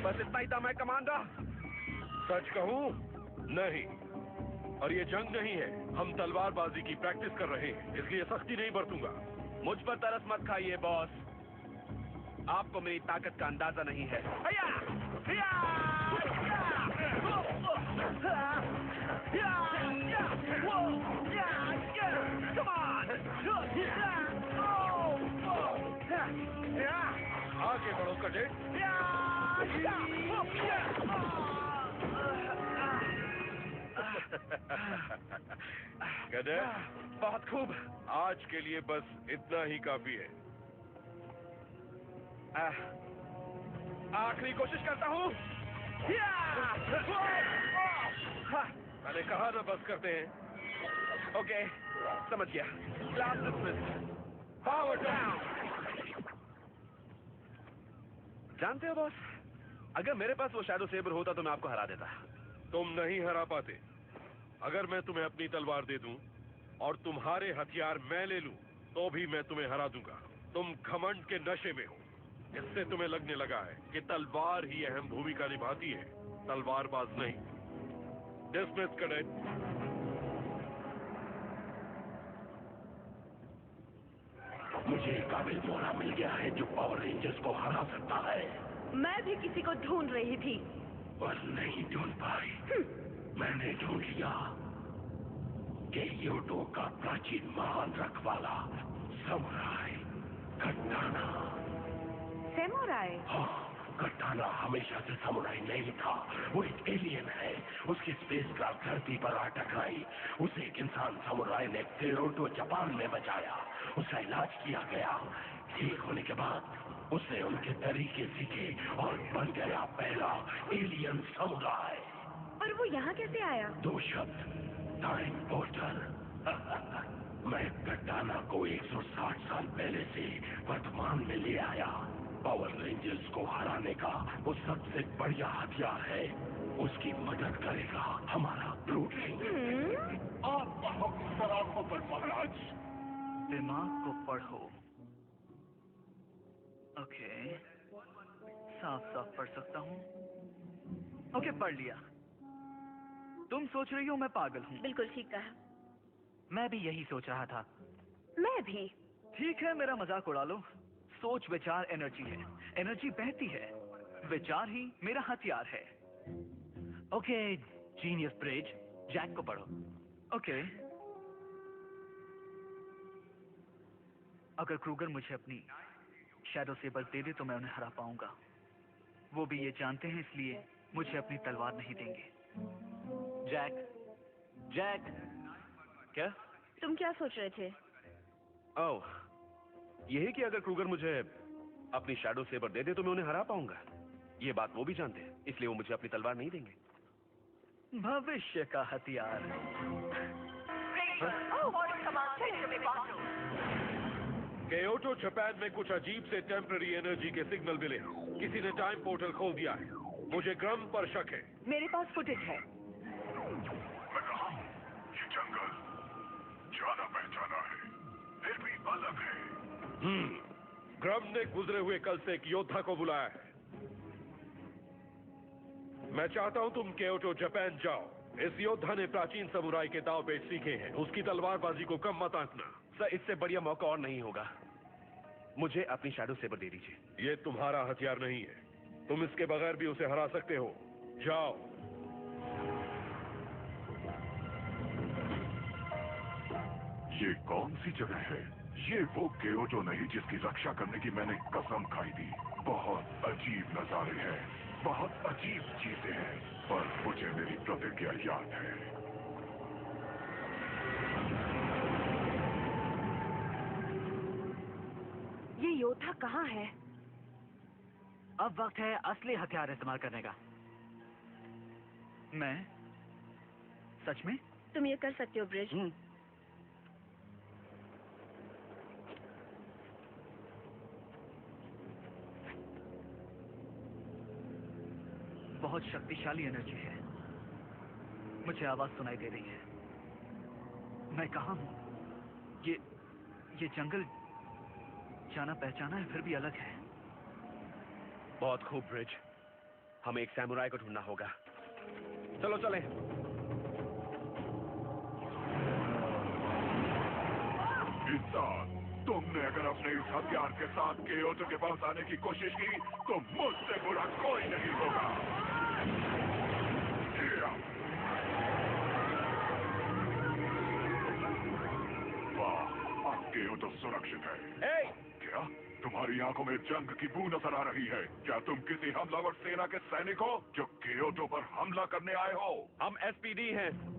बस इतना ही था मैं कमांडर। सच कहूं? नहीं। और ये जंग नहीं है, हम तलवारबाजी की प्रैक्टिस कर रहे हैं, इसलिए सख्ती नहीं बरतूंगा। मुझ पर तरस मत खाइए बॉस, आपको मेरी ताकत का अंदाजा नहीं है। हया! हया! आगे बढ़ो कटे। गधे, बहुत खूब। आज के लिए बस इतना ही काफी है। आखिरी कोशिश करता हूँ। मैंने कहा ना बस करते हैं। ओके, समझ गया। Class dismissed. Power down. जानते हो बॉस, अगर मेरे पास वो शैडो सेबर होता तो मैं आपको हरा देता। तुम नहीं हरा पाते। अगर मैं तुम्हें अपनी तलवार दे दूं और तुम्हारे हथियार मैं ले लूं, तो भी मैं तुम्हें हरा दूंगा। तुम घमंड के नशे में हो। इससे तुम्हें लगने लगा है कि तलवार ही अहम भूमिका निभाती है, तलवारबाज नहीं। Dismiss cadet. मुझे एक काबिल मोहरा मिल गया है जो पावर रेंजर्स को हरा सकता है। मैं भी किसी को ढूंढ रही थी, पर नहीं ढूंढ पाई। मैंने ढूंढ लिया। केयोटो का प्राचीन महान रखवाला समुराई कटाना। समुराई? हाँ, कटाना हमेशा से समुराई नहीं था। वो एक एलियन है। उसकी स्पेसक्राफ्ट धरती पर आ टकराई। उसे एक इंसान समुराई ने केयोटो जापान में बचाया। उसका इलाज किया गया। ठीक होने के बाद उसने उनके तरीके सीखे और बन गया पहला एलियन समुराई। पर वो यहाँ कैसे आया? 2 शब्द, टाइम पोर्टल। मैं कटाना को 160 साल पहले से वर्तमान में ले आया। पावर रेंजर्स को हराने का वो सबसे बढ़िया हथियार है। उसकी मदद करेगा हमारा ब्रूट रेंजर। आप सराखों पर महाराज। दिमाग को पढ़ो। ओके, साफ साफ पढ़ सकता हूँ। ओके, पढ़ लिया। तुम सोच रही हो मैं पागल हूँ। बिल्कुल ठीक कहा। मैं भी यही सोच रहा था। मैं भी। ठीक है, मेरा मजाक उड़ा लो। सोच विचार एनर्जी है। एनर्जी बहती है। विचार ही मेरा हथियार है। ओके, जीनियस ब्रिज, जैक को पढ़ो। ओके, अगर क्रूगर मुझे अपनी शैडो सेबर दे दे तो मैं उन्हें हरा पाऊंगा। वो भी ये जानते हैं, इसलिए मुझे अपनी तलवार नहीं देंगे। Jack, Jack. क्या? तुम क्या सोच रहे थे? ओह, यही कि अगर क्रूगर मुझे अपनी शैडो सेबर दे दे तो मैं उन्हें हरा पाऊंगा। ये बात वो भी जानते हैं, इसलिए वो मुझे अपनी तलवार नहीं देंगे। भविष्य का हथियार। केयोटो जापान में कुछ अजीब से टेम्पररी एनर्जी के सिग्नल मिले हैं। किसी ने टाइम पोर्टल खोल दिया है। मुझे ग्रम पर शक है। मेरे पास फुटेज है। मैं कहा हूं, ये जंगल जाना पहचाना है, फिर भी अलग है। ग्रम ने गुजरे हुए कल से एक योद्धा को बुलाया है। मैं चाहता हूं तुम केयोटो जापान जाओ। इस योद्धा ने प्राचीन समुराई के दाव पेच सीखे हैं। उसकी तलवारबाजी को कम मत आंकना। सर, इससे बढ़िया मौका और नहीं होगा। मुझे अपनी शैडो सेबर दे दीजिए। ये तुम्हारा हथियार नहीं है। तुम इसके बगैर भी उसे हरा सकते हो। जाओ। ये कौन सी जगह है? ये वो केयोटो नहीं जिसकी रक्षा करने की मैंने कसम खाई थी। बहुत अजीब नजारे हैं, बहुत अजीब चीजें हैं, पर मुझे मेरी प्रतिज्ञा याद है। ये योद्धा कहाँ है? अब वक्त है असली हथियार इस्तेमाल करने का। मैं सच में? तुम ये कर सकते हो ब्रिज। बहुत शक्तिशाली एनर्जी है। मुझे आवाज सुनाई दे रही है। मैं कहाँ हूँ? ये जंगल जाना पहचाना है, फिर भी अलग है। बहुत खूब ब्रिज। हमें एक सैमुराई को ढूंढना होगा। चलो चलें। इंसान, तुमने अगर अपने इस हथियार के साथ कियोटो के पास आने की कोशिश की तो मुझसे बुरा कोई नहीं होगा। वाह, अब कियोटो सुरक्षित है। क्या तुम्हारी आंखों में जंग की बू नजर आ रही है? क्या तुम किसी हमलावर सेना के सैनिक हो जो कियोटो पर हमला करने आए हो? हम एसपीडी हैं।